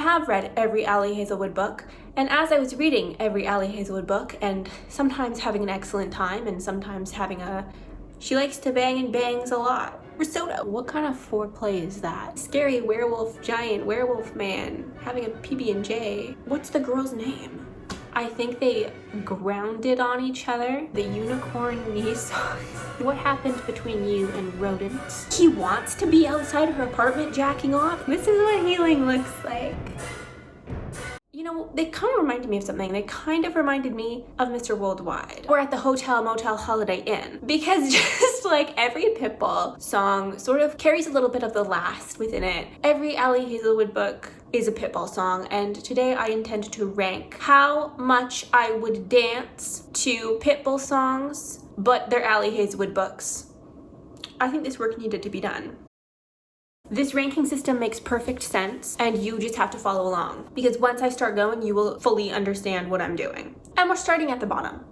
have read every Ali Hazelwood book, and as I was reading every Ali Hazelwood book, and sometimes having an excellent time, and sometimes having a she likes to bang and bangs a lot risotto. What kind of foreplay is that? Scary werewolf, giant werewolf man, having a PB&J. What's the girl's name? I think they grounded on each other. The unicorn knee socks. What happened between you and rodents? He wants to be outside her apartment jacking off. This is what healing looks like. You know, they kind of reminded me of something. They kind of reminded me of Mr. Worldwide. We're at the Hotel Motel Holiday Inn. Because just like every Pitbull song sort of carries a little bit of the last within it. Every Ali Hazelwood book is a Pitbull song, and today I intend to rank how much I would dance to Pitbull songs, but they're Ali Hazelwood books. I think this work needed to be done. This ranking system makes perfect sense, and you just have to follow along, because once I start going, you will fully understand what I'm doing. And we're starting at the bottom.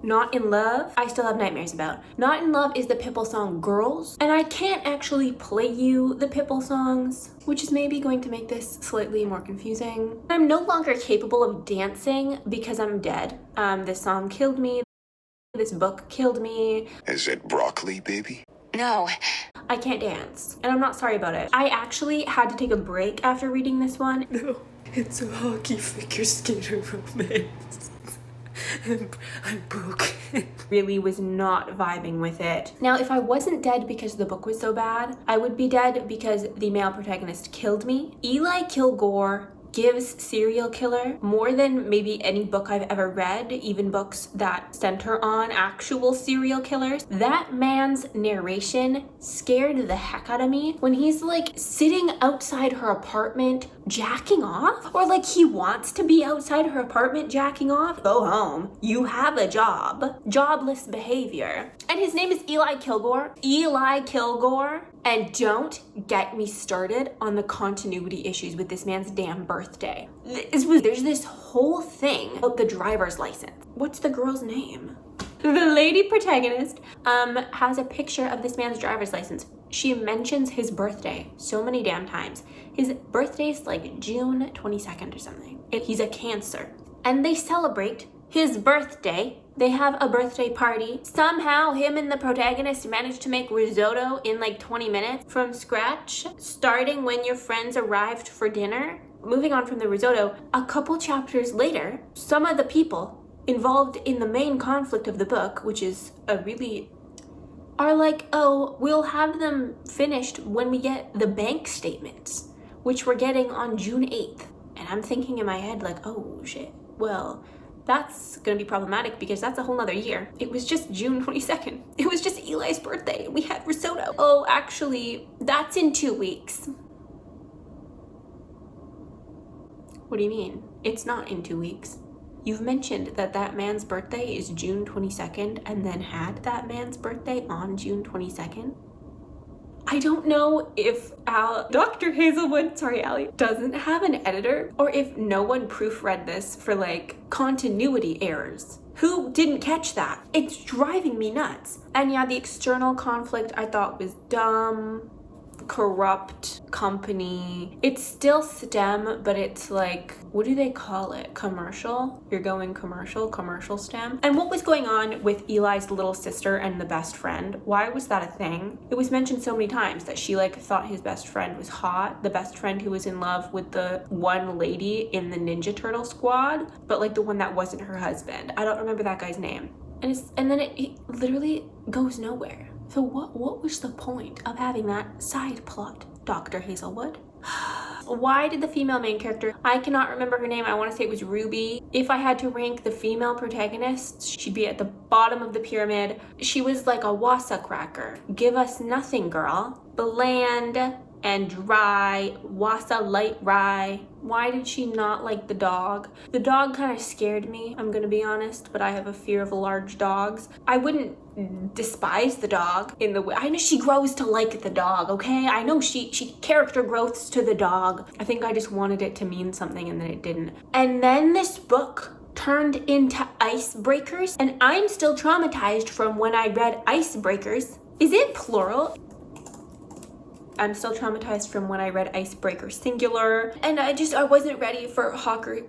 Not in Love, I still have nightmares about. Not in Love is the Pitbull song Girls, and I can't actually play you the Pitbull songs, which is maybe going to make this slightly more confusing. I'm no longer capable of dancing because I'm dead. This song killed me. This book killed me. Is it broccoli, baby? No. I can't dance, and I'm not sorry about it. I actually had to take a break after reading this one. No, it's a hockey figure skater romance. I'm broke. Really was not vibing with it. Now, if I wasn't dead because the book was so bad, I would be dead because the male protagonist killed me. Eli Kilgore gives serial killer more than maybe any book I've ever read, even books that center on actual serial killers. That man's narration scared the heck out of me when he's like sitting outside her apartment jacking off, or like he wants to be outside her apartment jacking off. Go home. You have a job. Jobless behavior. And his name is Eli Kilgore. Eli Kilgore. And don't get me started on the continuity issues with this man's damn birthday. There's this whole thing about the driver's license. What's the girl's name? The lady protagonist has a picture of this man's driver's license. She mentions his birthday so many damn times. His birthday's like June 22nd or something. He's a Cancer. And they celebrate his birthday. They have a birthday party. Somehow him and the protagonist managed to make risotto in like 20 minutes from scratch, starting when your friends arrived for dinner. Moving on from the risotto, a couple chapters later, some of the people involved in the main conflict of the book, which is are like, oh, we'll have them finished when we get the bank statements, which we're getting on June 8th. And I'm thinking in my head like, oh shit, well, that's gonna be problematic because that's a whole nother year. It was just June 22nd. It was just Eli's birthday and we had risotto. Oh, actually, that's in 2 weeks. What do you mean? It's not in 2 weeks. You've mentioned that that man's birthday is June 22nd and then had that man's birthday on June 22nd. I don't know if Dr. Hazelwood, sorry Ali, doesn't have an editor, or if no one proofread this for like continuity errors. Who didn't catch that? It's driving me nuts. And yeah, the external conflict I thought was dumb. Corrupt company. It's still STEM, but it's like, what do they call it? Commercial? You're going commercial STEM. And what was going on with Eli's little sister and the best friend? Why was that a thing? It was mentioned so many times that she like thought his best friend was hot, the best friend who was in love with the one lady in the Ninja Turtle squad, but like the one that wasn't her husband. I don't remember that guy's name. And then it literally goes nowhere. So what was the point of having that side plot, Dr. Hazelwood? Why did the female main character, I cannot remember her name, I want to say it was Ruby. If I had to rank the female protagonists, she'd be at the bottom of the pyramid. She was like a wassa cracker. Give us nothing, girl. Bland and dry, wassa light rye. Why did she not like the dog? The dog kind of scared me, I'm gonna be honest, but I have a fear of large dogs. I wouldn't despise the dog in the way, I know she grows to like the dog, okay? I know she character growths to the dog. I think I just wanted it to mean something and then it didn't. And then this book turned into Icebreakers, and I'm still traumatized from when I read Icebreakers. Is it plural? I'm still traumatized from when I read Icebreaker Singular. And I wasn't ready for hockey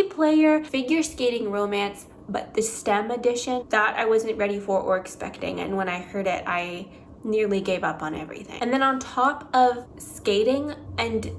player, figure skating romance. But the STEM edition, that I wasn't ready for or expecting. And when I heard it, I nearly gave up on everything. And then on top of skating and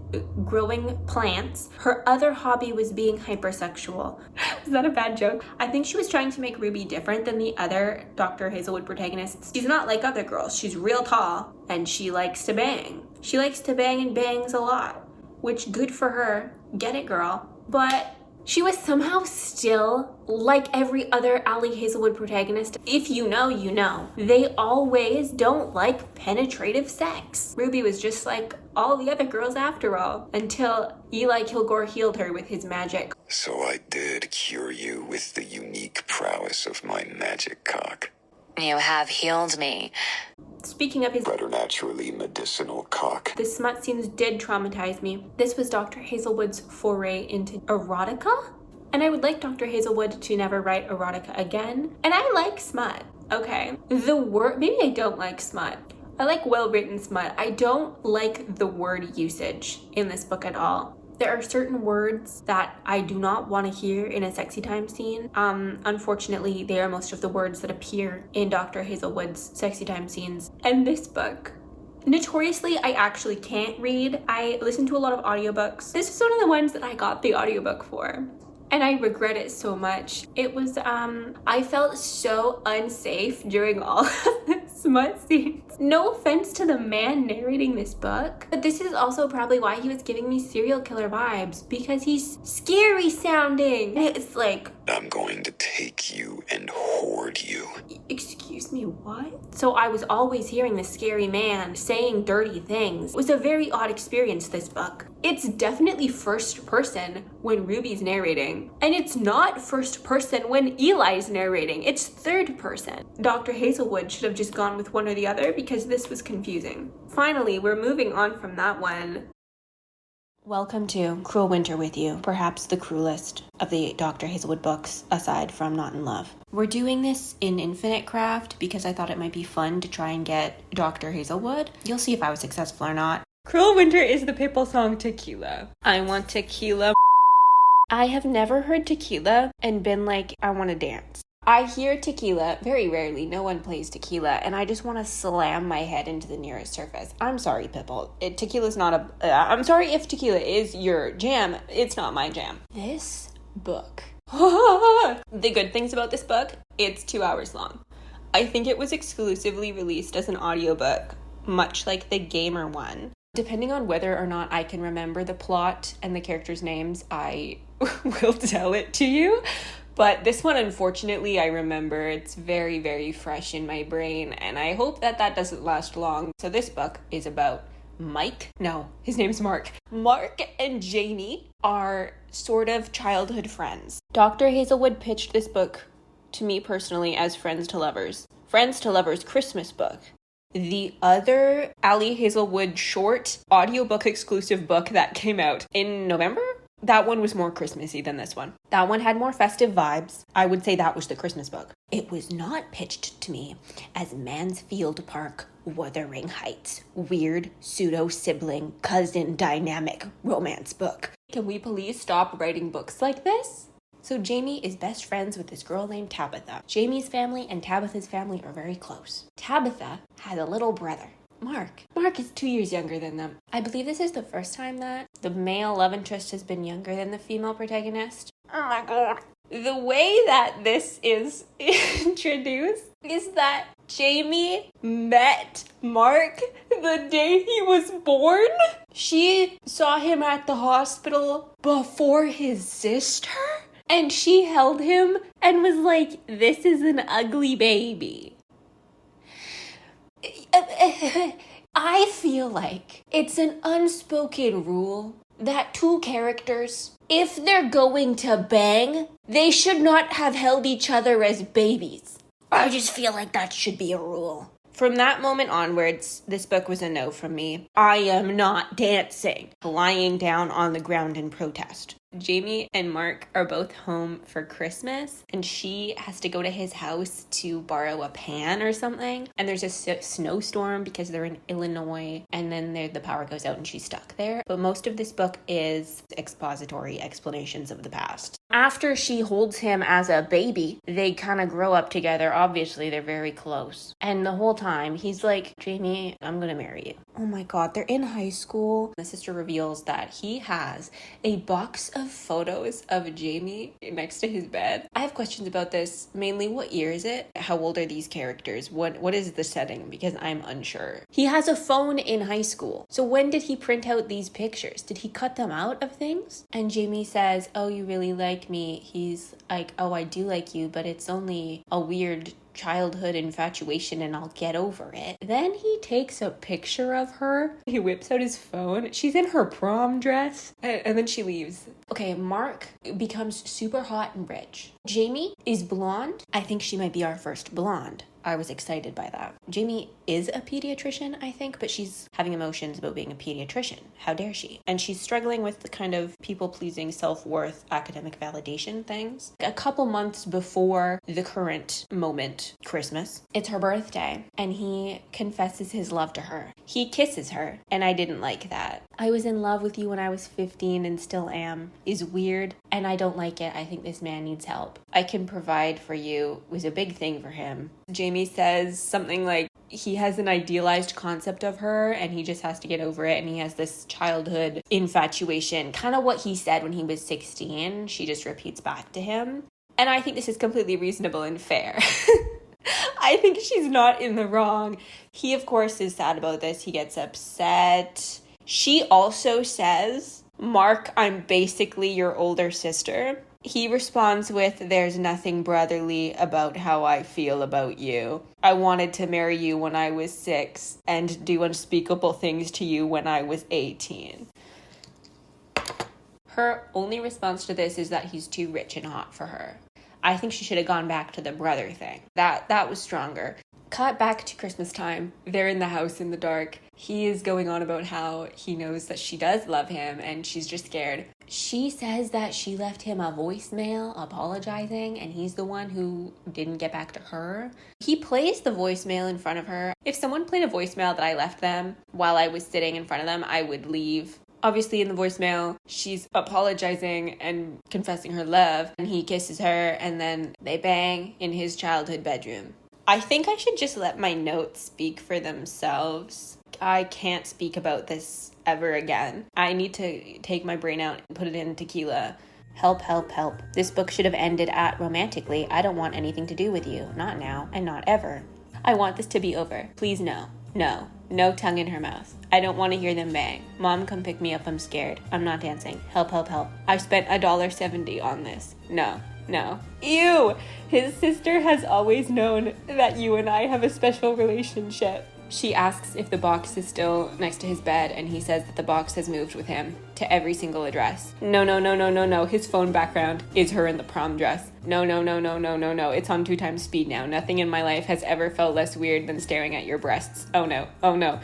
growing plants, her other hobby was being hypersexual. Is that a bad joke? I think she was trying to make Ruby different than the other Dr. Hazelwood protagonists. She's not like other girls. She's real tall and she likes to bang. She likes to bang and bangs a lot, which good for her. Get it, girl. But she was somehow still like every other Ali Hazelwood protagonist. If you know, you know. They always don't like penetrative sex. Ruby was just like all the other girls after all, until Eli Kilgore healed her with his magic. So I did cure you with the unique prowess of my magic cock. You have healed me. Speaking of his Preternaturally medicinal cock. the smut scenes did traumatize me. This was Dr. Hazelwood's foray into erotica? And I would like Dr. Hazelwood to never write erotica again. And I like smut, okay? Maybe I don't like smut. I like well-written smut. I don't like the word usage in this book at all. There are certain words that I do not want to hear in a sexy time scene. Unfortunately, they are most of the words that appear in Dr. Hazelwood's sexy time scenes. And this book, notoriously, I actually can't read. I listen to a lot of audiobooks. This is one of the ones that I got the audiobook for. And I regret it so much. It was, I felt so unsafe during all of the smut scenes. No offense to the man narrating this book, but this is also probably why he was giving me serial killer vibes, because he's scary sounding. It's like, I'm going to take you and hoard you. excuse me, what? So I was always hearing this scary man saying dirty things. It was a very odd experience, this book. It's definitely first person when Ruby's narrating, and it's not first person when Eli's narrating. It's third person. Dr. Hazelwood should have just gone with one or the other because this was confusing. Finally, we're moving on from that one. Welcome to Cruel Winter with you, perhaps the cruelest of the Dr. Hazelwood books, aside from Not in Love. We're doing this in Infinite Craft because I thought it might be fun to try and get Dr. Hazelwood. You'll see if I was successful or not. Cruel Winter is the Pitbull song Tequila. I want tequila. I have never heard tequila and been like, I want to dance. I hear tequila, very rarely, no one plays tequila, and I just want to slam my head into the nearest surface. I'm sorry, Pitbull. Tequila's not I'm sorry if tequila is your jam. It's not my jam. This book. The good things about this book, it's 2 hours long. I think it was exclusively released as an audiobook, much like the Gamer one. Depending on whether or not I can remember the plot and the characters' names, I will tell it to you. But this one, unfortunately, I remember. It's very, very fresh in my brain, and I hope that that doesn't last long. So this book is about Mike. No, his name's Mark. Mark and Jamie are sort of childhood friends. Dr. Hazelwood pitched this book to me personally as Friends to Lovers. Friends to Lovers Christmas book. The other Ali Hazelwood short audiobook exclusive book that came out in November, that one was more Christmassy than this one. That one had more festive vibes. I would say that was the Christmas book. It was not pitched to me as Mansfield Park, Wuthering Heights, weird pseudo-sibling cousin dynamic romance book. Can we please stop writing books like this? So Jamie is best friends with this girl named Tabitha. Jamie's family and Tabitha's family are very close. Tabitha has a little brother, Mark. Mark is 2 years younger than them. I believe this is the first time that the male love interest has been younger than the female protagonist. Oh my god. The way that this is introduced is that Jamie met Mark the day he was born. She saw him at the hospital before his sister. And she held him and was like, this is an ugly baby. I feel like it's an unspoken rule that two characters, if they're going to bang, they should not have held each other as babies. I just feel like that should be a rule. From that moment onwards, this book was a no from me. I am not dancing, lying down on the ground in protest. Jamie and Mark are both home for Christmas, and she has to go to his house to borrow a pan or something. And there's a snowstorm because they're in Illinois, and then the power goes out and she's stuck there. But most of this book is expository explanations of the past. After she holds him as a baby, they kind of grow up together. Obviously, they're very close. And the whole time, he's like, Jamie, I'm gonna marry you. Oh my God, they're in high school. The sister reveals that he has a box of photos of Jamie next to his bed. I have questions about this. Mainly, what year is it? How old are these characters? What is the setting? Because I'm unsure. He has a phone in high school. So when did he print out these pictures? Did he cut them out of things? And Jamie says, oh, you really like me. He's like, oh, I do like you, but it's only a weird childhood infatuation and I'll get over it. Then he takes a picture of her. He whips out his phone. She's in her prom dress and then she leaves. Okay, Mark becomes super hot and rich. Jamie is blonde. I think she might be our first blonde. I was excited by that. Jamie is a pediatrician, I think, but she's having emotions about being a pediatrician. How dare she? And she's struggling with the kind of people-pleasing, self-worth, academic validation things. A couple months before the current moment, Christmas, it's her birthday, and he confesses his love to her. He kisses her, and I didn't like that. I was in love with you when I was 15 and still am, is weird, and I don't like it. I think this man needs help. I can provide for you was a big thing for him. Jamie says something like he has an idealized concept of her and he just has to get over it, and he has this childhood infatuation, kind of what he said when he was 16. She just repeats back to him. And I think this is completely reasonable and fair. I think she's not in the wrong. He, of course, is sad about this. He gets upset. She also says, Mark, I'm basically your older sister. He responds with, there's nothing brotherly about how I feel about you. I wanted to marry you when I was 6 and do unspeakable things to you when I was 18. Her only response to this is that he's too rich and hot for her. I think she should have gone back to the brother thing. That was stronger. Cut back to Christmas time. They're in the house in the dark. He is going on about how he knows that she does love him and she's just scared. She says that she left him a voicemail apologizing and he's the one who didn't get back to her. He plays the voicemail in front of her. If someone played a voicemail that I left them while I was sitting in front of them, I would leave. Obviously, in the voicemail, she's apologizing and confessing her love, and he kisses her, and then they bang in his childhood bedroom. I think I should just let my notes speak for themselves. I can't speak about this ever again. I need to take my brain out and put it in tequila. Help, help, help. This book should have ended at romantically. I don't want anything to do with you. Not now, and not ever. I want this to be over. Please, no. No. No tongue in her mouth. I don't want to hear them bang. Mom, come pick me up. I'm scared. I'm not dancing. Help, help, help. I spent $1.70 on this. No. No. Ew! His sister has always known that you and I have a special relationship. She asks if the box is still next to his bed, and he says that the box has moved with him to every single address. No, no, no, no, no, no. His phone background is her in the prom dress. No, no, no, no, no, no, no. It's on 2 times speed now. Nothing in my life has ever felt less weird than staring at your breasts. Oh no. Oh no.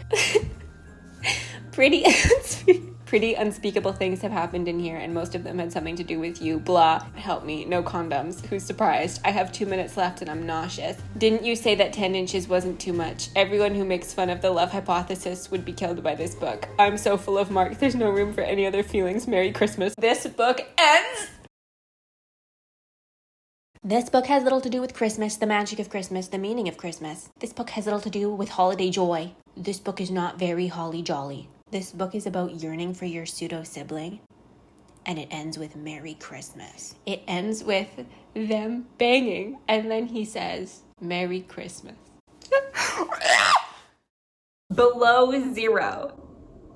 Pretty unspeakable things have happened in here, and most of them had something to do with you. Blah. Help me. No condoms. Who's surprised? I have 2 minutes left and I'm nauseous. Didn't you say that 10 inches wasn't too much? Everyone who makes fun of the love hypothesis would be killed by this book. I'm so full of Mark. There's no room for any other feelings. Merry Christmas. This book ends. This book has little to do with Christmas, the magic of Christmas, the meaning of Christmas. This book has little to do with holiday joy. This book is not very holly jolly. This book is about yearning for your pseudo-sibling, and it ends with Merry Christmas. It ends with them banging, and then he says, Merry Christmas. Below Zero.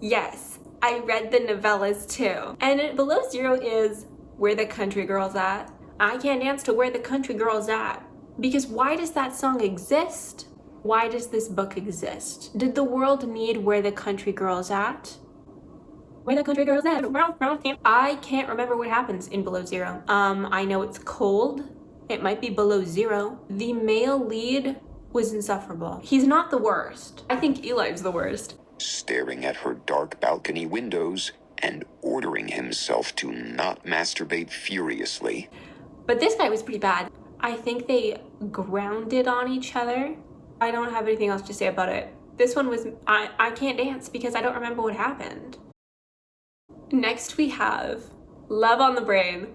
Yes, I read the novellas too. And Below Zero is Where the Country Girl's At. I can't dance to Where the Country Girl's At. Because why does that song exist? Why does this book exist? Did the world need Where the Country Girl's At? Where the Country Girl's At? I can't remember what happens in Below Zero. I know it's cold. It might be below zero. The male lead was insufferable. He's not the worst. I think Eli's the worst. Staring at her dark balcony windows and ordering himself to not masturbate furiously. But this guy was pretty bad. I think they grounded on each other. I don't have anything else to say about it. This one was, I can't dance because I don't remember what happened. Next we have Love on the Brain.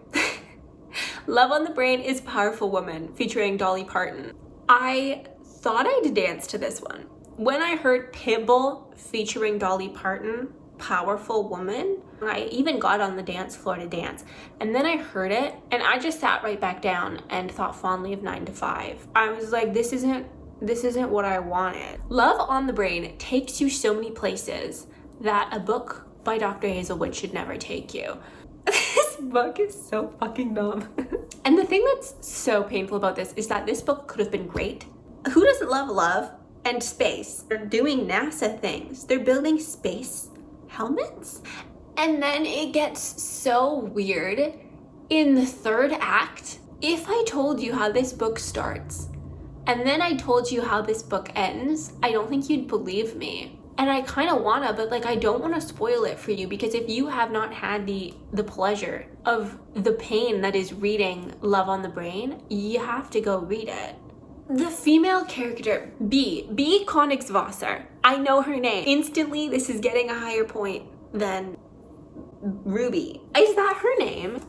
Love on the Brain is Powerful Woman featuring Dolly Parton. I thought I'd dance to this one. When I heard Pitbull featuring Dolly Parton, Powerful Woman, I even got on the dance floor to dance. And then I heard it and I just sat right back down and thought fondly of 9 to 5. I was like, this isn't what I wanted. Love on the Brain takes you so many places that a book by Dr. Hazelwood should never take you. This book is so fucking dumb. And the thing that's so painful about this is that this book could have been great. Who doesn't love love and space? They're doing NASA things. They're building space helmets. And then it gets so weird in the third act. If I told you how this book starts and then I told you how this book ends, I don't think you'd believe me. And I kind of wanna, but like I don't want to spoil it for you, because if you have not had the pleasure of the pain that is reading Love on the Brain, you have to go read it. The female character, B. Königswasser. I know her name. Instantly, this is getting a higher point than Ruby. Is that her name?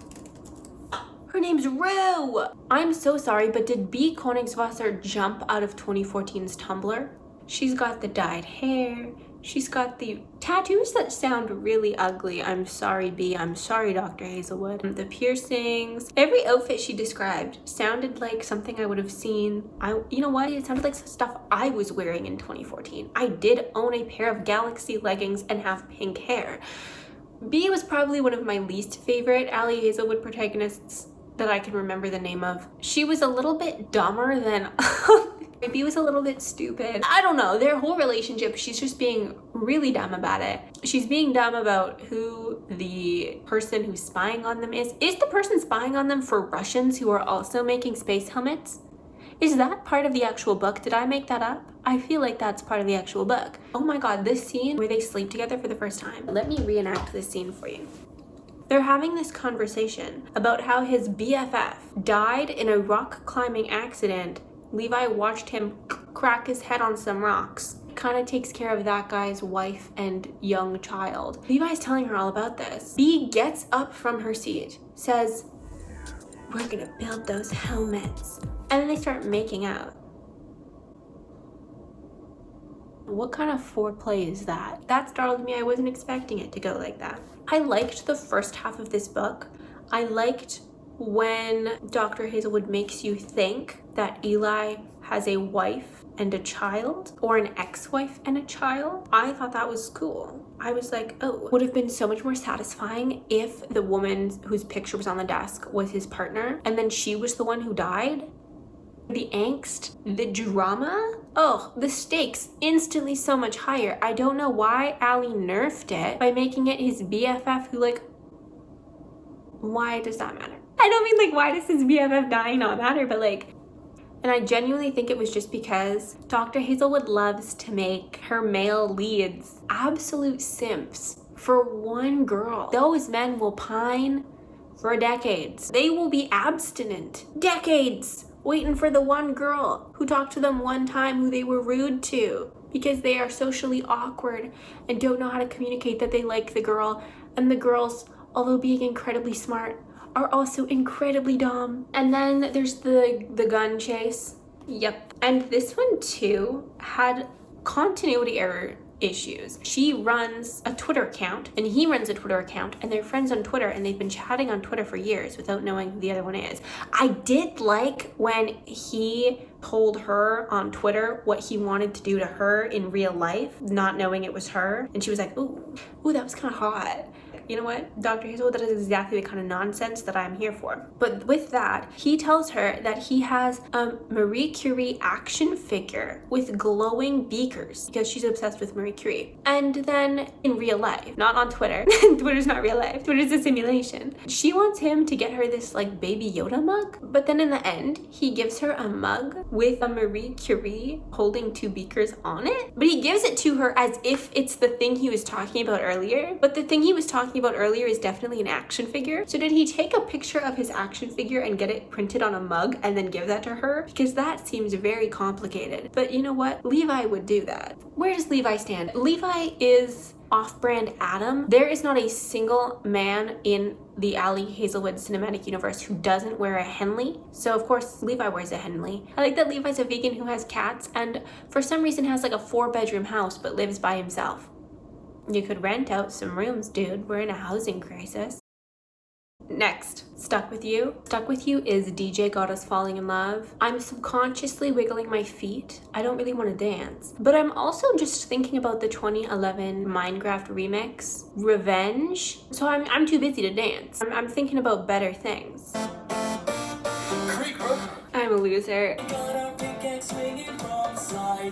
Her name's Rue. I'm so sorry, but did B. Königswasser jump out of 2014's Tumblr? She's got the dyed hair. She's got the tattoos that sound really ugly. I'm sorry, B. I'm sorry, Dr. Hazelwood. The piercings. Every outfit she described sounded like something I would have seen. You know what? It sounded like stuff I was wearing in 2014. I did own a pair of Galaxy leggings and have pink hair. B was probably one of my least favorite Ali Hazelwood protagonists that I can remember the name of. She was a little bit dumber than... B was a little bit stupid. I don't know, their whole relationship, she's just being really dumb about it. She's being dumb about who the person who's spying on them is. Is the person spying on them for Russians who are also making space helmets? Is that part of the actual book? Did I make that up? I feel like that's part of the actual book. Oh my god, this scene where they sleep together for the first time. Let me reenact this scene for you. They're having this conversation about how his BFF died in a rock climbing accident. Levi watched him crack his head on some rocks. Kind of takes care of that guy's wife and young child. Levi's telling her all about this. B gets up from her seat, says, "We're gonna build those helmets." And then they start making out. What kind of foreplay is that? That startled me. I wasn't expecting it to go like that. I liked the first half of this book. I liked when Dr. Hazelwood makes you think that Eli has a wife and a child, or an ex-wife and a child. I thought that was cool. I was like, oh, would have been so much more satisfying if the woman whose picture was on the desk was his partner and then she was the one who died. The angst, the drama, oh, the stakes instantly so much higher. I don't know why Ali nerfed it by making it his BFF who, like, why does that matter? I don't mean like, why does his BFF dying not matter, but like, and I genuinely think it was just because Dr. Hazelwood loves to make her male leads absolute simps for one girl. Those men will pine for decades. They will be abstinent decades waiting for the one girl who talked to them one time who they were rude to because they are socially awkward and don't know how to communicate that they like the girl. And the girls, although being incredibly smart, are also incredibly dumb. And then there's the gun chase. Yep. And this one too had continuity error issues. She runs a Twitter account and he runs a Twitter account and they're friends on Twitter and they've been chatting on Twitter for years without knowing who the other one is. I did like when he told her on Twitter what he wanted to do to her in real life, not knowing it was her. And she was like, ooh, that was kind of hot. You know what, Dr. Hazelwood, that is exactly the kind of nonsense that I'm here for. But with that, he tells her that he has a Marie Curie action figure with glowing beakers because she's obsessed with Marie Curie. And then in real life, not on Twitter, Twitter's not real life, Twitter's a simulation. She wants him to get her this like baby Yoda mug, but then in the end, he gives her a mug with a Marie Curie holding 2 beakers on it. But he gives it to her as if it's the thing he was talking about earlier. But the thing he was talking talking about earlier is definitely an action figure. So did he take a picture of his action figure and get it printed on a mug and then give that to her? Because that seems very complicated. But you know what? Levi would do that. Where does Levi stand? Levi is off-brand Adam. There is not a single man in the Ali Hazelwood cinematic universe who doesn't wear a Henley. So of course Levi wears a Henley. I like that Levi's a vegan who has cats and for some reason has like a 4-bedroom house but lives by himself. You could rent out some rooms, dude. We're in a housing crisis. Next, Stuck With You. Stuck With You is DJ Got Us Falling in Love. I'm subconsciously wiggling my feet. I don't really want to dance. But I'm also just thinking about the 2011 Minecraft remix, Revenge. So I'm too busy to dance. I'm thinking about better things. I'm a loser.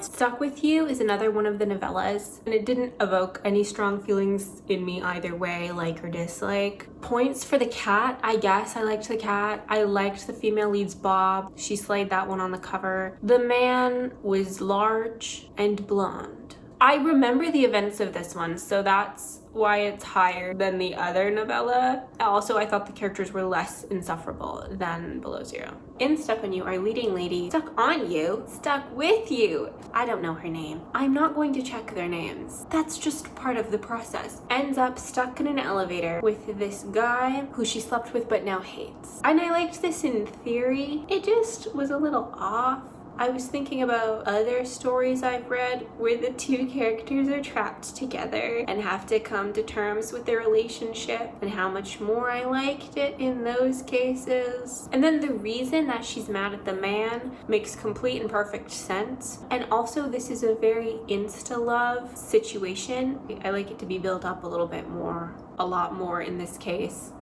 Stuck With You is another one of the novellas, and it didn't evoke any strong feelings in me either way, like or dislike. Points for the cat. I guess I liked the cat. I liked the female lead's Bob. She slayed that one on the cover. The man was large and blonde. I remember the events of this one, so that's why it's higher than the other novella. Also, I thought the characters were less insufferable than Below Zero. In Stuck On You, our leading lady, stuck on you, stuck with you. I don't know her name. I'm not going to check their names. That's just part of the process. Ends up stuck in an elevator with this guy who she slept with but now hates. And I liked this in theory. It just was a little off. I was thinking about other stories I've read where the two characters are trapped together and have to come to terms with their relationship and how much more I liked it in those cases. And then the reason that she's mad at the man makes complete and perfect sense. And also this is a very insta-love situation. I like it to be built up a little bit more, a lot more in this case.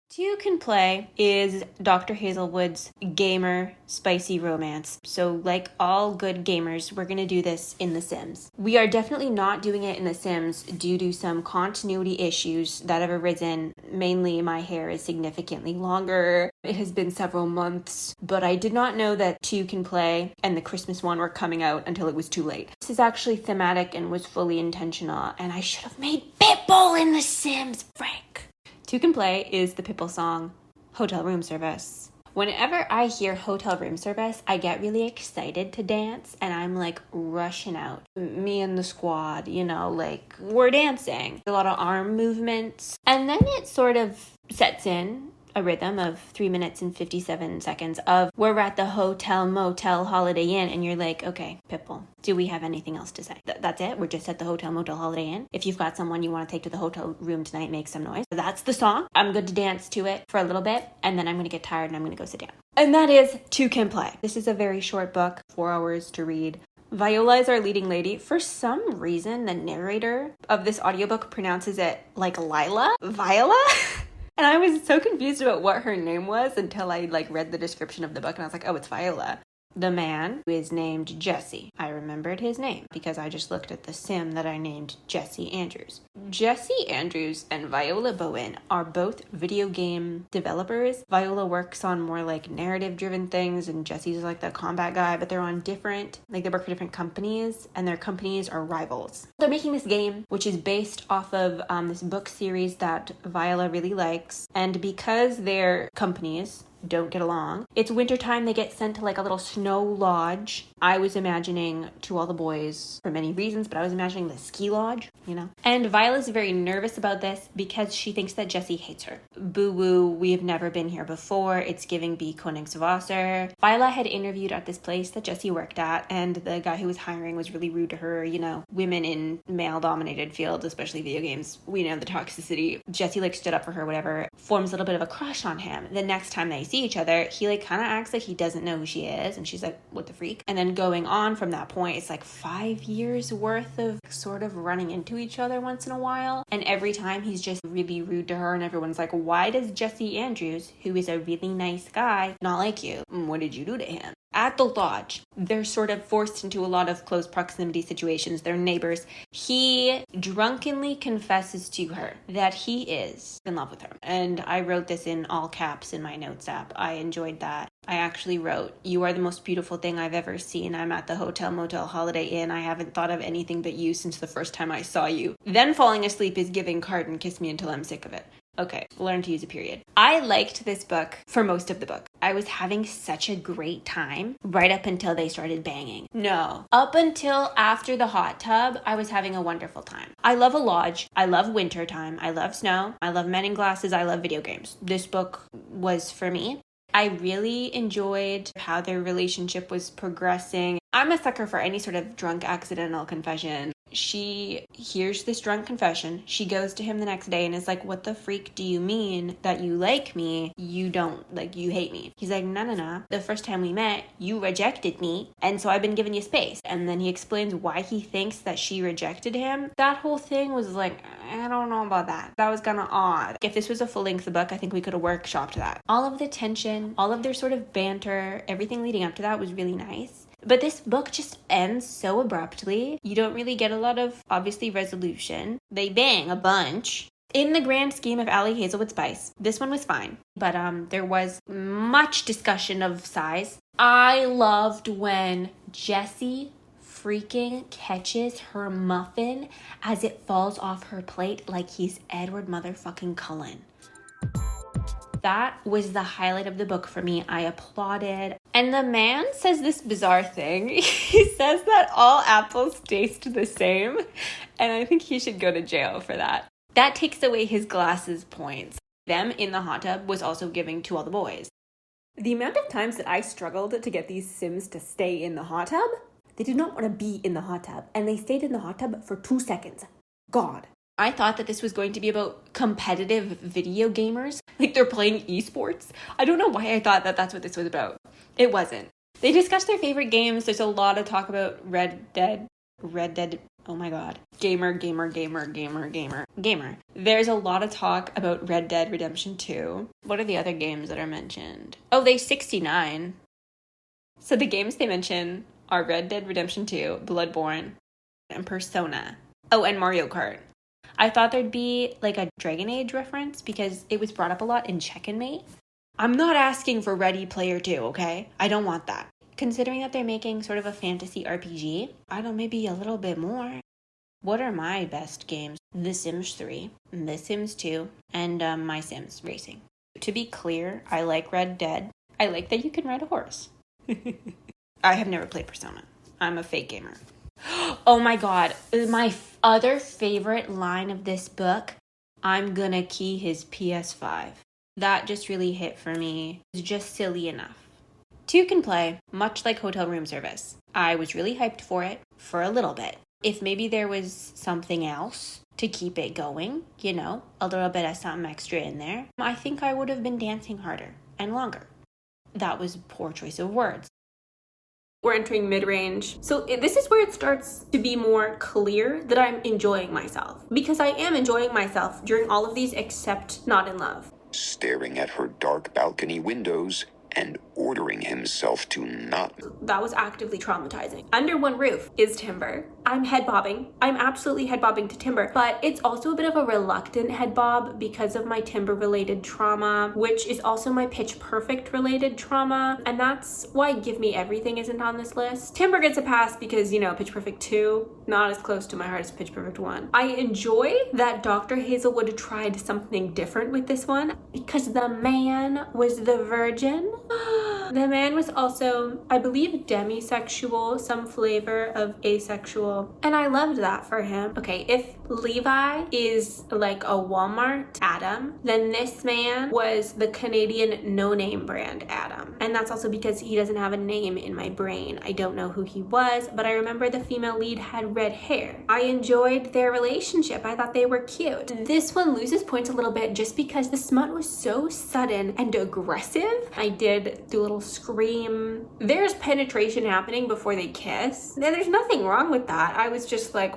Two Can Play is Dr. Hazelwood's gamer spicy romance. So like all good gamers, we're going to do this in The Sims. We are definitely not doing it in The Sims due to some continuity issues that have arisen. Mainly my hair is significantly longer. It has been several months, but I did not know that Two Can Play and the Christmas one were coming out until it was too late. This is actually thematic and was fully intentional, and I should have made Pitbull in The Sims, Frank. Two Can Play is the Pitbull song, Hotel Room Service. Whenever I hear Hotel Room Service, I get really excited to dance and I'm like rushing out. Me and the squad, you know, like we're dancing. A lot of arm movements. And then it sort of sets in a rhythm of 3 minutes and 57 seconds of we're at the hotel, motel, Holiday Inn, and you're like, okay, Pitbull, do we have anything else to say? That's it? We're just at the hotel, motel, Holiday Inn. If you've got someone you want to take to the hotel room tonight, make some noise. That's the song. I'm good to dance to it for a little bit, and then I'm going to get tired and I'm going to go sit down. And that is Two Can Play. This is a very short book, 4 hours to read. Viola is our leading lady. For some reason, the narrator of this audiobook pronounces it like Lila? Viola? And I was so confused about what her name was until I read the description of the book and I was like, oh, it's Viola. The man is named Jesse. I remembered his name because I just looked at the sim that I named Jesse Andrews. Jesse Andrews and Viola Bowen are both video game developers. Viola works on more narrative-driven things and Jesse's the combat guy, but they're on different, they work for different companies and their companies are rivals. They're making this game, which is based off of this book series that Viola really likes. And because their companies don't get along, it's wintertime, they get sent to a little snow lodge. I was imagining To All the Boys for many reasons, but I was imagining the ski lodge, you know. And Viola's very nervous about this because she thinks that Jesse hates her. Boo-woo, we have never been here before. It's giving B. Königswasser. Viola had interviewed at this place that Jesse worked at, and the guy who was hiring was really rude to her. You know, women in male-dominated fields, especially video games, we know the toxicity. Jesse stood up for her, whatever, forms a little bit of a crush on him. The next time they see each other, he kind of acts like he doesn't know who she is, and she's like, what the freak? And then going on from that point, it's 5 years worth of sort of running into each other once in a while, and every time he's just really rude to her, and everyone's like, why does Jesse Andrews, who is a really nice guy, not like you? What did you do to him? At the lodge, they're sort of forced into a lot of close proximity situations. They're neighbors. He drunkenly confesses to her that he is in love with her. And I wrote this in all caps in my notes app. I enjoyed that. I actually wrote, "You are the most beautiful thing I've ever seen. I'm at the Hotel Motel Holiday Inn. I haven't thought of anything but you since the first time I saw you. Then falling asleep is giving card and kiss me until I'm sick of it." Okay, learn to use a period. I liked this book for most of the book. I was having such a great time right up until they started banging. No, up until after the hot tub, I was having a wonderful time. I love a lodge. I love winter time. I love snow. I love men in glasses. I love video games. This book was for me. I really enjoyed how their relationship was progressing. I'm a sucker for any sort of drunk accidental confession. She hears this drunk confession. She goes to him the next day and is like, "What the freak do you mean that you like me? You don't, like, you hate me." He's like, "No. The first time we met, you rejected me, and so I've been giving you space." And then he explains why he thinks that she rejected him. That whole thing was like, I don't know about that. That was kind of odd. If this was a full-length book, I think we could have workshopped that. All of the tension, all of their sort of banter, everything leading up to that was really nice. But this book just ends so abruptly. You don't really get a lot of, obviously, resolution. They bang a bunch. In the grand scheme of Allie Hazelwood Spice, this one was fine. But there was much discussion of size. I loved when Jessie freaking catches her muffin as it falls off her plate like he's Edward motherfucking Cullen. That was the highlight of the book for me. I applauded. And the man says this bizarre thing. He says that all apples taste the same. And I think he should go to jail for that. That takes away his glasses points. Them in the hot tub was also giving to all the boys. The amount of times that I struggled to get these Sims to stay in the hot tub, they did not want to be in the hot tub. And they stayed in the hot tub for 2 seconds. God. I thought that this was going to be about competitive video gamers. Like they're playing esports. I don't know why I thought that that's what this was about. It wasn't. They discussed their favorite games. There's a lot of talk about Red Dead. Oh my God. Gamer. There's a lot of talk about Red Dead Redemption 2. What are the other games that are mentioned? Oh, they 69. So the games they mention are Red Dead Redemption 2, Bloodborne, and Persona. Oh, and Mario Kart. I thought there'd be like a Dragon Age reference because it was brought up a lot in Czech and Mate. I'm not asking for Ready Player 2, okay? I don't want that. Considering that they're making sort of a fantasy RPG, I don't know, maybe a little bit more. What are my best games? The Sims 3, The Sims 2, and My Sims Racing. To be clear, I like Red Dead. I like that you can ride a horse. I have never played Persona. I'm a fake gamer. Oh my God. My other favorite line of this book, "I'm gonna key his PS5. That just really hit for me. It's just silly enough. 2 can play, much like hotel room service. I was really hyped for it for a little bit. If maybe there was something else to keep it going, you know, a little bit of something extra in there, I think I would have been dancing harder and longer. That was a poor choice of words. We're entering mid-range. So this is where it starts to be more clear that I'm enjoying myself. Because I am enjoying myself during all of these except Not in Love. Staring at her dark balcony windows and ordering himself to not. That was actively traumatizing. Under One Roof is Timber. I'm head bobbing. I'm absolutely head bobbing to Timber, but it's also a bit of a reluctant head bob because of my Timber related trauma, which is also my Pitch Perfect related trauma. And that's why Give Me Everything isn't on this list. Timber gets a pass because, you know, Pitch Perfect 2, not as close to my heart as Pitch Perfect 1. I enjoy that Dr. Hazelwood tried something different with this one because the man was the virgin. The man was also, I believe, demisexual, some flavor of asexual, and I loved that for him. Okay, if Levi is like a Walmart Adam, then this man was the Canadian no-name brand Adam. And that's also because he doesn't have a name in my brain. I don't know who he was, but I remember the female lead had red hair. I enjoyed their relationship. I thought they were cute. This one loses points a little bit just because the smut was so sudden and aggressive. I did do a little scream. There's penetration happening before they kiss. There's nothing wrong with that. I was just like,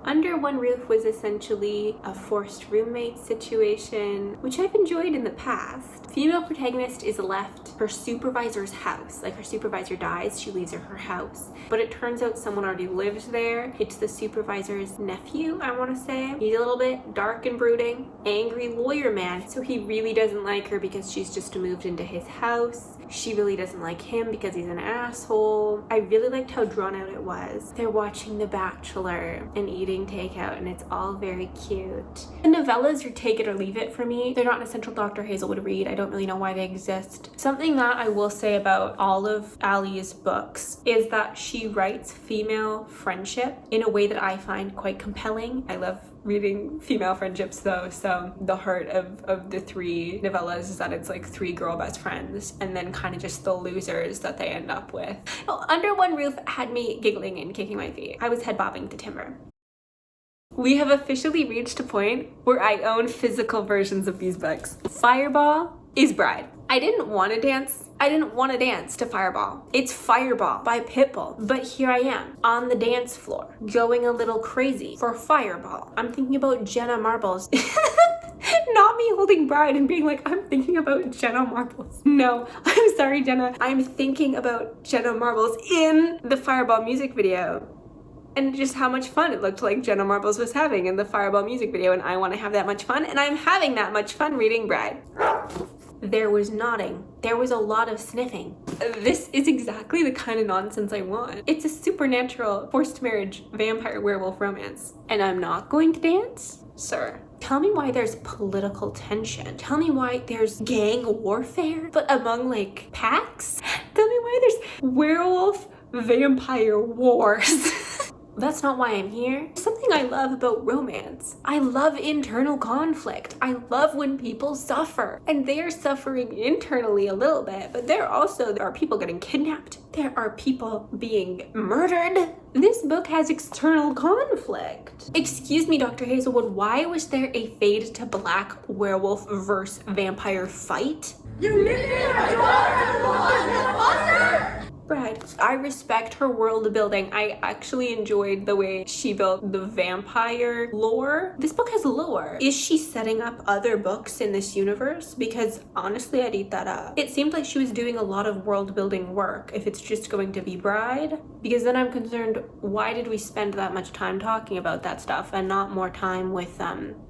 Under One Roof was essentially a forced roommate situation, which I've enjoyed in the past. Female protagonist is left her supervisor's house. Like, her supervisor dies, she leaves her house. But it turns out someone already lives there. It's the supervisor's nephew, I want to say. He's a little bit dark and brooding, angry lawyer man. So he really doesn't like her because she's just moved into his house. She really doesn't like him because he's an asshole. I really liked how drawn out it was. They're watching The Bachelor and eating takeout, and it's all very cute. The novellas are take it or leave it for me. They're not an essential Dr. Hazelwood read. I don't really know why they exist. Something that I will say about all of Ali's books is that she writes female friendship in a way that I find quite compelling. I love reading female friendships though, so the heart of the three novellas is that it's like three girl best friends and then kind of just the losers that they end up with. Oh, Under One Roof had me giggling and kicking my feet. I was head bobbing to timber. We have officially reached a point where I own physical versions of these books. Fireball is Bride. I didn't want to dance to Fireball. It's Fireball by Pitbull. But here I am on the dance floor, going a little crazy for Fireball. I'm thinking about Jenna Marbles. Not me holding Bride and being like, I'm thinking about Jenna Marbles. No, I'm sorry, Jenna. I'm thinking about Jenna Marbles in the Fireball music video. And just how much fun it looked like Jenna Marbles was having in the Fireball music video, and I want to have that much fun, and I'm having that much fun reading Bride. There was nodding. There was a lot of sniffing. This is exactly the kind of nonsense I want. It's a supernatural, forced marriage, vampire werewolf romance. And I'm not going to dance? Sir, tell me why there's political tension. Tell me why there's gang warfare, but among like packs? Tell me why there's werewolf vampire wars. That's not why I'm here. Something I love about romance. I love internal conflict. I love when people suffer. And they are suffering internally a little bit, but there are people getting kidnapped. There are people being murdered. This book has external conflict. Excuse me, Dr. Hazelwood, why was there a fade to black werewolf versus vampire fight? You Bride. I respect her world building. I actually enjoyed the way she built the vampire lore. This book has lore. Is she setting up other books in this universe? Because honestly, I'd eat that up. It seemed like she was doing a lot of world building work if it's just going to be Bride. Because then I'm concerned, why did we spend that much time talking about that stuff and not more time with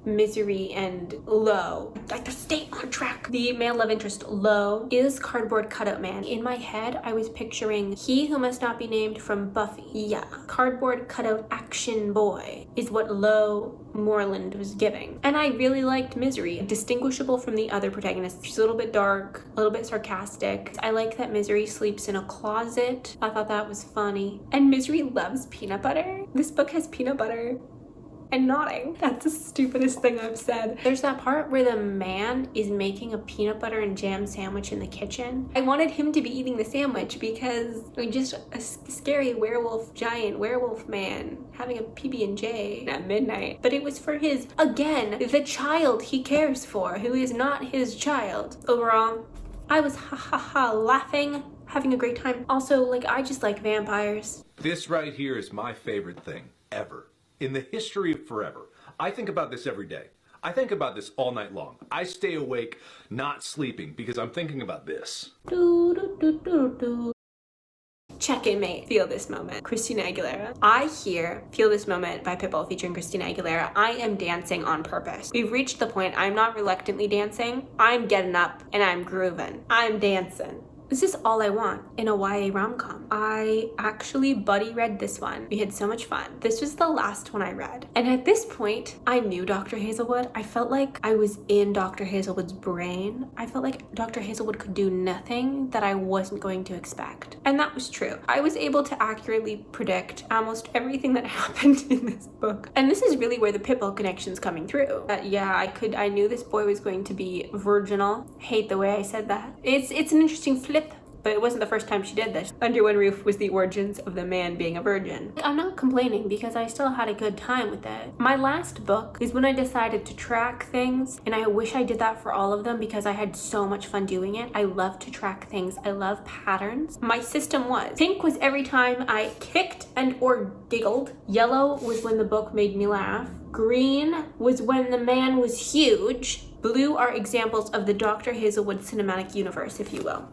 Misery and Lo? Like, to stay on track. The male love interest, Lo, is Cardboard Cutout Man. In my head, I was picturing He Who Must Not Be Named from Buffy. Yeah, Cardboard Cutout Action Boy is what Lo Moreland was giving. And I really liked Misery, distinguishable from the other protagonists. She's a little bit dark, a little bit sarcastic. I like that Misery sleeps in a closet. I thought that was funny. And Misery loves peanut butter. This book has peanut butter and nodding. That's the stupidest thing I've said. There's that part where the man is making a peanut butter and jam sandwich in the kitchen. I wanted him to be eating the sandwich because just a scary werewolf, giant werewolf man having a PB&J at midnight. But it was for his, again, the child he cares for, who is not his child. Overall, I was laughing, having a great time. Also, like, I just like vampires. This right here is my favorite thing ever. In the history of forever. I think about this every day. I think about this all night long. I stay awake, not sleeping, because I'm thinking about this. Check in, mate. Feel This Moment. Christina Aguilera. I hear Feel This Moment by Pitbull featuring Christina Aguilera. I am dancing on purpose. We've reached the point I'm not reluctantly dancing. I'm getting up and I'm grooving. I'm dancing. This is all I want in a YA rom-com. I actually buddy read this one. We had so much fun. This was the last one I read. And at this point, I knew Dr. Hazelwood. I felt like I was in Dr. Hazelwood's brain. I felt like Dr. Hazelwood could do nothing that I wasn't going to expect. And that was true. I was able to accurately predict almost everything that happened in this book. And this is really where the Pitbull connection's coming through. Yeah, I knew this boy was going to be virginal. Hate the way I said that. It's an interesting flip but it wasn't the first time she did this. Under One Roof was the origins of the man being a virgin. I'm not complaining because I still had a good time with it. My last book is when I decided to track things, and I wish I did that for all of them because I had so much fun doing it. I love to track things. I love patterns. My system was pink was every time I kicked and or giggled. Yellow was when the book made me laugh. Green was when the man was huge. Blue are examples of the Dr. Hazelwood cinematic universe, if you will.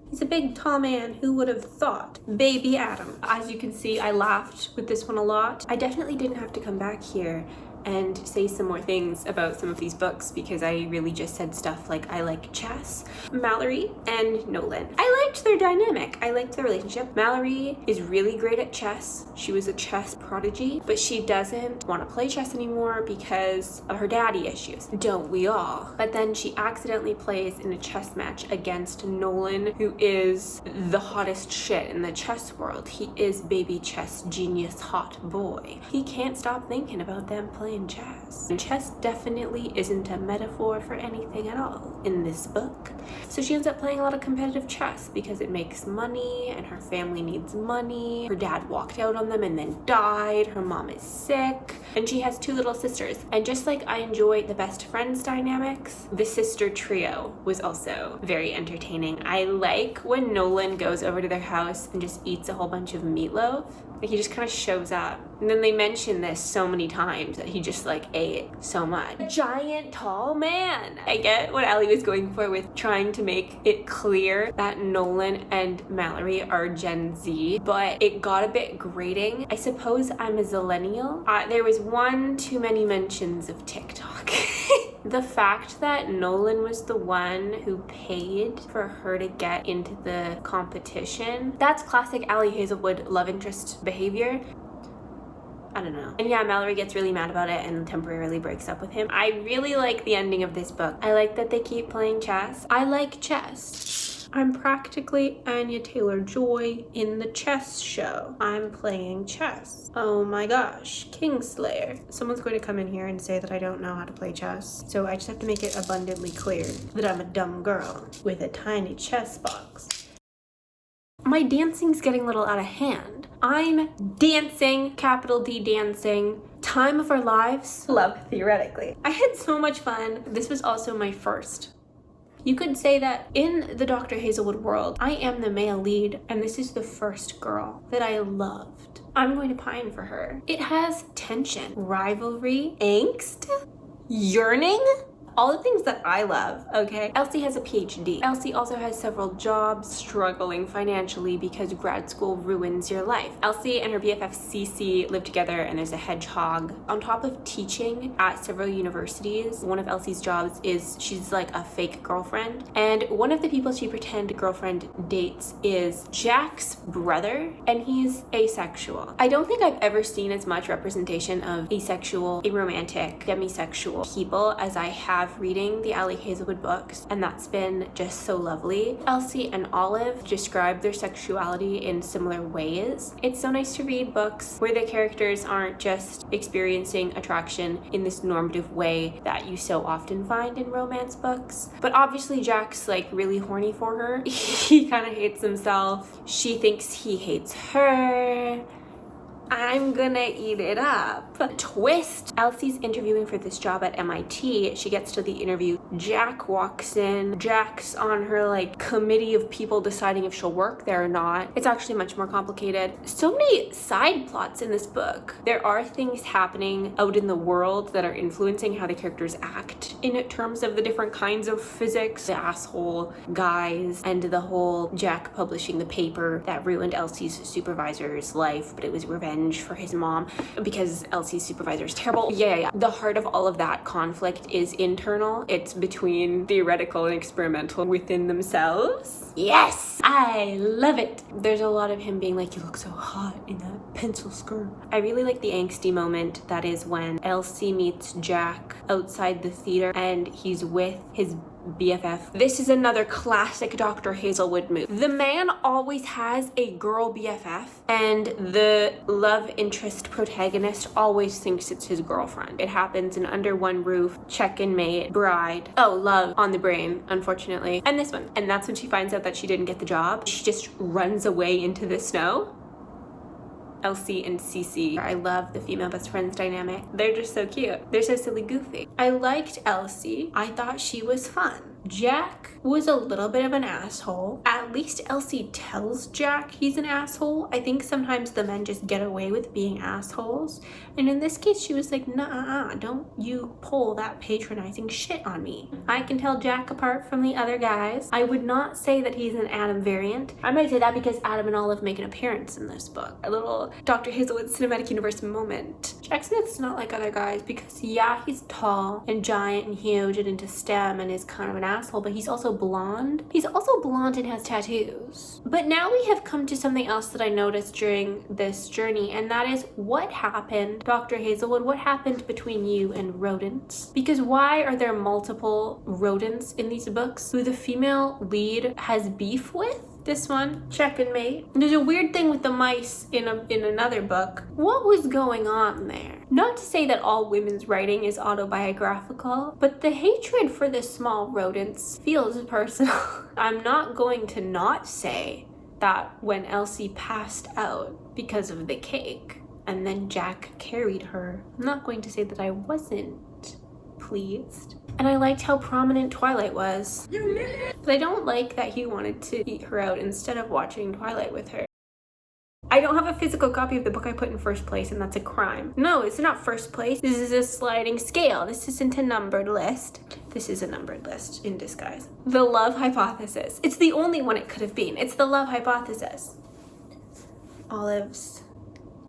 He's a big, tall man. Who would have thought? Baby Adam. As you can see, I laughed with this one a lot. I definitely didn't have to come back here and say some more things about some of these books because I really just said stuff like I like chess, Mallory, and Nolan. I liked their dynamic. I liked their relationship. Mallory is really great at chess. She was a chess prodigy, but she doesn't want to play chess anymore because of her daddy issues. Don't we all? But then she accidentally plays in a chess match against Nolan, who is the hottest shit in the chess world. He is baby chess genius hot boy. He can't stop thinking about them playing chess. And chess definitely isn't a metaphor for anything at all in this book. So she ends up playing a lot of competitive chess because it makes money and her family needs money. Her dad walked out on them and then died. Her mom is sick. And she has 2 little sisters. And just like I enjoy the best friends dynamics, the sister trio was also very entertaining. I like when Nolan goes over to their house and just eats a whole bunch of meatloaf. Like he just kind of shows up. And then they mention this so many times that he just like ate so much. A giant tall man. I get what Allie was going for with trying to make it clear that Nolan and Mallory are Gen Z, but it got a bit grating. I suppose I'm a zillennial. There was one too many mentions of TikTok. The fact that Nolan was the one who paid for her to get into the competition, that's classic Allie Hazelwood love interest behavior. I don't know. And yeah, Mallory gets really mad about it and temporarily breaks up with him. I really like the ending of this book. I like that they keep playing chess. I like chess. I'm practically Anya Taylor-Joy in the chess show. I'm playing chess. Oh my gosh, Kingslayer. Someone's going to come in here and say that I don't know how to play chess. So I just have to make it abundantly clear that I'm a dumb girl with a tiny chess box. My dancing's getting a little out of hand. I'm dancing, capital D dancing. Time of our lives. Love, theoretically. I had so much fun. This was also my first. You could say that in the Dr. Hazelwood world, I am the male lead, and this is the first girl that I loved. I'm going to pine for her. It has tension, rivalry, angst, yearning. All the things that I love, okay? Elsie has a PhD. Elsie also has several jobs, struggling financially because grad school ruins your life. Elsie and her BFF Cece live together and there's a hedgehog. On top of teaching at several universities, one of Elsie's jobs is she's like a fake girlfriend. And one of the people she pretend girlfriend dates is Jack's brother, and he's asexual. I don't think I've ever seen as much representation of asexual, aromantic, demisexual people as I have reading the Allie Hazelwood books, and that's been just so lovely. Elsie and Olive describe their sexuality in similar ways. It's so nice to read books where the characters aren't just experiencing attraction in this normative way that you so often find in romance books. But obviously Jack's like really horny for her. He kind of hates himself. She thinks he hates her. I'm gonna eat it up. Twist. Elsie's interviewing for this job at MIT. She gets to the interview. Jack walks in. Jack's on her like committee of people deciding if she'll work there or not. It's actually much more complicated. So many side plots in this book. There are things happening out in the world that are influencing how the characters act in terms of the different kinds of physics. The asshole guys and the whole Jack publishing the paper that ruined Elsie's supervisor's life, but it was revenge for his mom because Elsie's supervisor is terrible. Yeah. The heart of all of that conflict is internal. It's between theoretical and experimental within themselves. Yes! I love it. There's a lot of him being like, you look so hot in that pencil skirt. I really like the angsty moment that is when Elsie meets Jack outside the theater and he's with his BFF. This is another classic Dr. Hazelwood move. The man always has a girl BFF, and the love interest protagonist always thinks it's his girlfriend. It happens in Under One Roof, Czech and Mate, Bride. Oh, Love on the Brain, unfortunately. And this one. And that's when she finds out that she didn't get the job. She just runs away into the snow. Elsie and Cece. I love the female best friends dynamic. They're just so cute. They're so silly goofy. I liked Elsie. I thought she was fun. Jack was a little bit of an asshole. At least Elsie tells Jack he's an asshole. I think sometimes the men just get away with being assholes. And in this case, she was like, nah, don't you pull that patronizing shit on me. I can tell Jack apart from the other guys. I would not say that he's an Adam variant. I might say that because Adam and Olive make an appearance in this book. A little Dr. Hazelwood Cinematic Universe moment. Jack Smith's not like other guys because yeah, he's tall and giant and huge and into STEM and is kind of an asshole, but he's also blonde. He's also blonde and has tattoos. But now we have come to something else that I noticed during this journey, and that is what happened, Dr. Hazelwood, what happened between you and rodents? Because why are there multiple rodents in these books who the female lead has beef with? This one, Czech and Mate. There's a weird thing with the mice in another book. What was going on there? Not to say that all women's writing is autobiographical, but the hatred for the small rodents feels personal. I'm not going to not say that when Elsie passed out because of the cake, and then Jack carried her, I'm not going to say that I wasn't pleased. And I liked how prominent Twilight was. But I don't like that he wanted to eat her out instead of watching Twilight with her. I don't have a physical copy of the book I put in first place, and that's a crime. No, it's not first place. This is a sliding scale. This isn't a numbered list. This is a numbered list in disguise. The Love Hypothesis. It's the only one it could have been. It's the Love Hypothesis. Olives.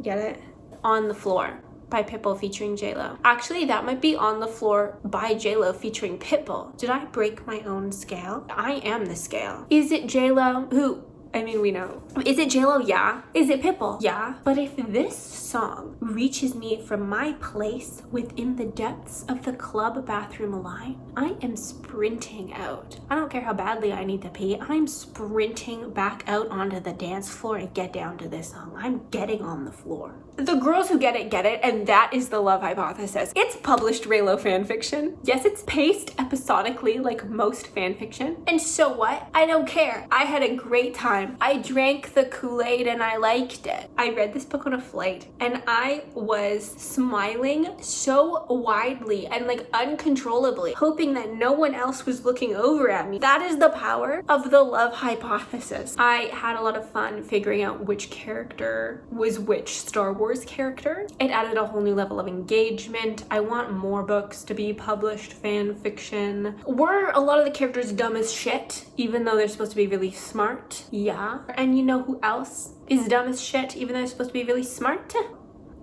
Get it? On the Floor by Pitbull featuring J-Lo. Actually, that might be On the Floor by J-Lo featuring Pitbull. Did I break my own scale? I am the scale. Is it J-Lo? Who? I mean, we know. Is it J-Lo? Yeah. Is it Pitbull? Yeah. But if this song reaches me from my place within the depths of the club bathroom line, I am sprinting out. I don't care how badly I need to pee. I'm sprinting back out onto the dance floor and get down to this song. I'm getting on the floor. The girls who get it, and that is the Love Hypothesis. It's published Raylo fanfiction. Yes, it's paced episodically like most fanfiction. And so what? I don't care. I had a great time. I drank the Kool-Aid and I liked it. I read this book on a flight and I was smiling so widely and like uncontrollably, hoping that no one else was looking over at me. That is the power of the Love Hypothesis. I had a lot of fun figuring out which character was which Star Wars character. It added a whole new level of engagement. I want more books to be published fan fiction. Were a lot of the characters dumb as shit, even though they're supposed to be really smart? Yeah. And you know who else is dumb as shit, even though they're supposed to be really smart?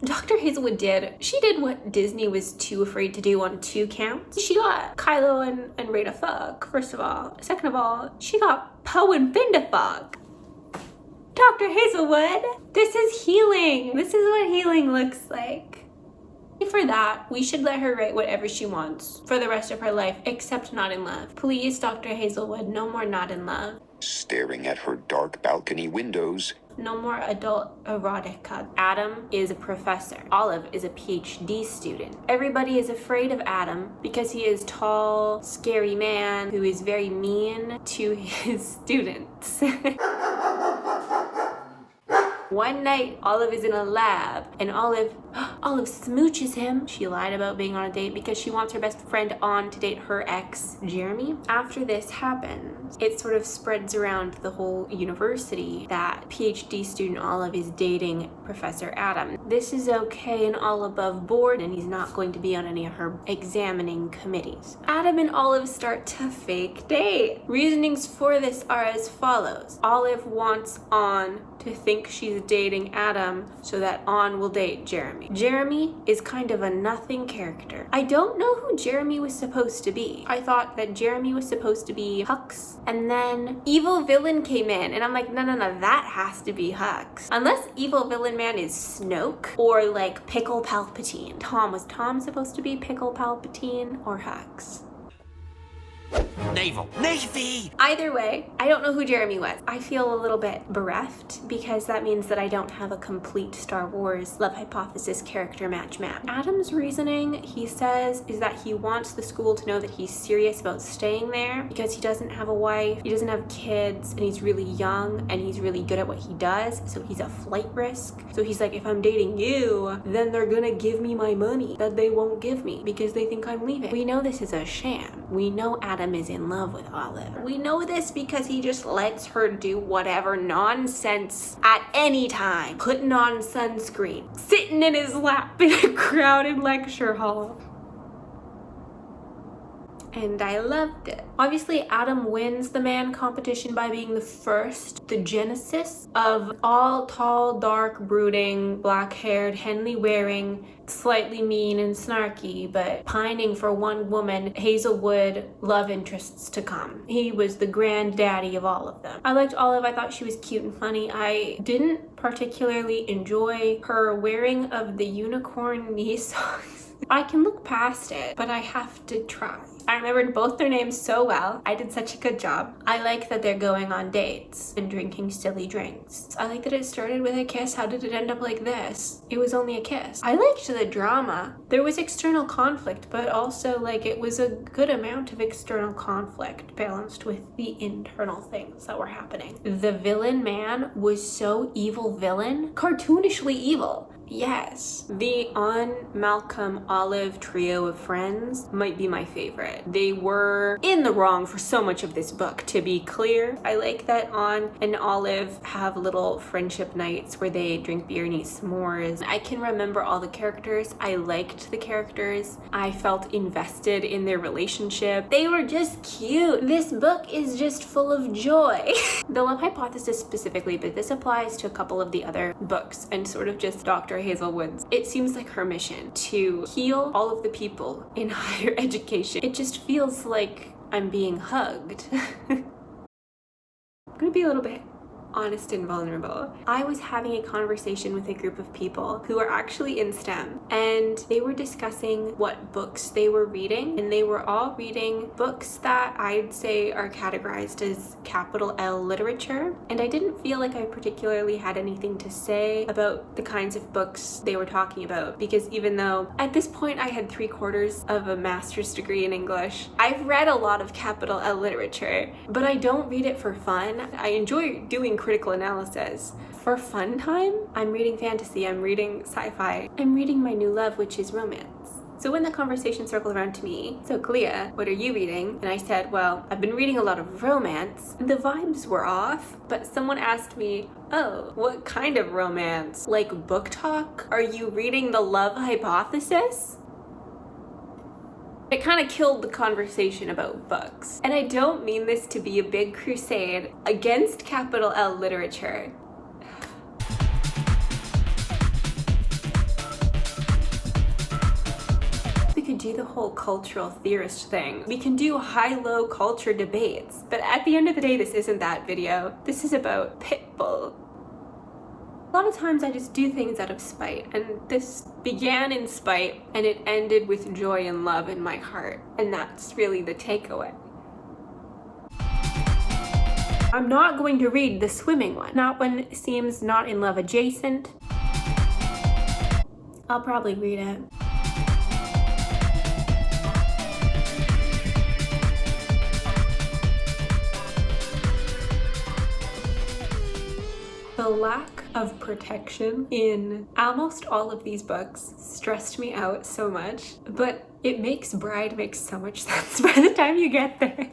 Dr. Hazelwood she did what Disney was too afraid to do on 2 counts. She got Kylo and Rey to fuck, first of all. Second of all, she got Poe and Finn to fuck. Dr. Hazelwood, this is healing. This is what healing looks like. For that, we should let her write whatever she wants for the rest of her life, except Not in Love. Please, Dr. Hazelwood, no more Not in Love. Staring at her dark balcony windows. No more adult erotica. Adam is a professor. Olive is a PhD student. Everybody is afraid of Adam because he is tall, scary man who is very mean to his students. One night, Olive is in a lab, and Olive smooches him. She lied about being on a date because she wants her best friend on to date her ex, Jeremy. After this happens, it sort of spreads around the whole university that PhD student Olive is dating Professor Adam. This is okay and all above board, and he's not going to be on any of her examining committees. Adam and Olive start to fake date. Reasonings for this are as follows. Olive wants On to think she's dating Adam so that On will date Jeremy. Jeremy is kind of a nothing character. I don't know who Jeremy was supposed to be. I thought that Jeremy was supposed to be Hux, and then Evil Villain came in, and I'm like, no, that has to be Hux. Unless Evil Villain Man is Snoke or like Pickle Palpatine. Was Tom supposed to be Pickle Palpatine or Hux? Naval. Navy! Either way, I don't know who Jeremy was. I feel a little bit bereft because that means that I don't have a complete Star Wars love hypothesis character match map. Adam's reasoning, he says, is that he wants the school to know that he's serious about staying there because he doesn't have a wife, he doesn't have kids, and he's really young and he's really good at what he does, so he's a flight risk. So he's like, if I'm dating you, then they're gonna give me my money that they won't give me because they think I'm leaving. We know this is a sham. We know Adam is in love with Olive. We know this because he just lets her do whatever nonsense at any time. Putting on sunscreen, sitting in his lap in a crowded lecture hall. And I loved it. Obviously, Adam wins the man competition by being the first, the genesis of all tall, dark, brooding, black-haired, Henley-wearing, slightly mean and snarky, but pining for one woman, Hazelwood love interests to come. He was the granddaddy of all of them. I liked Olive. I thought she was cute and funny. I didn't particularly enjoy her wearing of the unicorn knee socks. I can look past it, but I have to try. I remembered both their names so well. I did such a good job. I like that they're going on dates and drinking silly drinks. I like that it started with a kiss. How did it end up like this? It was only a kiss. I liked the drama. There was external conflict, but also like it was a good amount of external conflict balanced with the internal things that were happening. The villain man was so evil villain, cartoonishly evil. Yes, the Malcolm Olive trio of friends might be my favorite. They were in the wrong for so much of this book, to be clear. I like that and Olive have little friendship nights where they drink beer and eat s'mores. I can remember all the characters. I liked the characters. I felt invested in their relationship. They were just cute. This book is just full of joy. The love hypothesis specifically, but this applies to a couple of the other books and sort of just Dr. Hazelwood's. It seems like her mission to heal all of the people in higher education. It just feels like I'm being hugged. I'm gonna be a little bit honest and vulnerable. I was having a conversation with a group of people who are actually in STEM, and they were discussing what books they were reading, and they were all reading books that I'd say are categorized as capital L literature, and I didn't feel like I particularly had anything to say about the kinds of books they were talking about, because even though at this point I had 3/4 of a master's degree in English, I've read a lot of capital L literature, but I don't read it for fun. I enjoy doing critical analysis. For fun time, I'm reading fantasy, I'm reading sci-fi, I'm reading my new love, which is romance. So when the conversation circled around to me, so Clea, what are you reading? And I said, well, I've been reading a lot of romance. The vibes were off, but someone asked me, oh, what kind of romance? Like book talk? Are you reading the love hypothesis? It kind of killed the conversation about books. And I don't mean this to be a big crusade against capital L literature. We could do the whole cultural theorist thing. We can do high-low culture debates. But at the end of the day, this isn't that video. This is about Pitbull. A lot of times I just do things out of spite, and this began in spite and it ended with joy and love in my heart, and that's really the takeaway. I'm not going to read the swimming one, not when it seems not in love adjacent. I'll probably read it. The lack of protection in almost all of these books stressed me out so much, but it makes Bride make so much sense by the time you get there.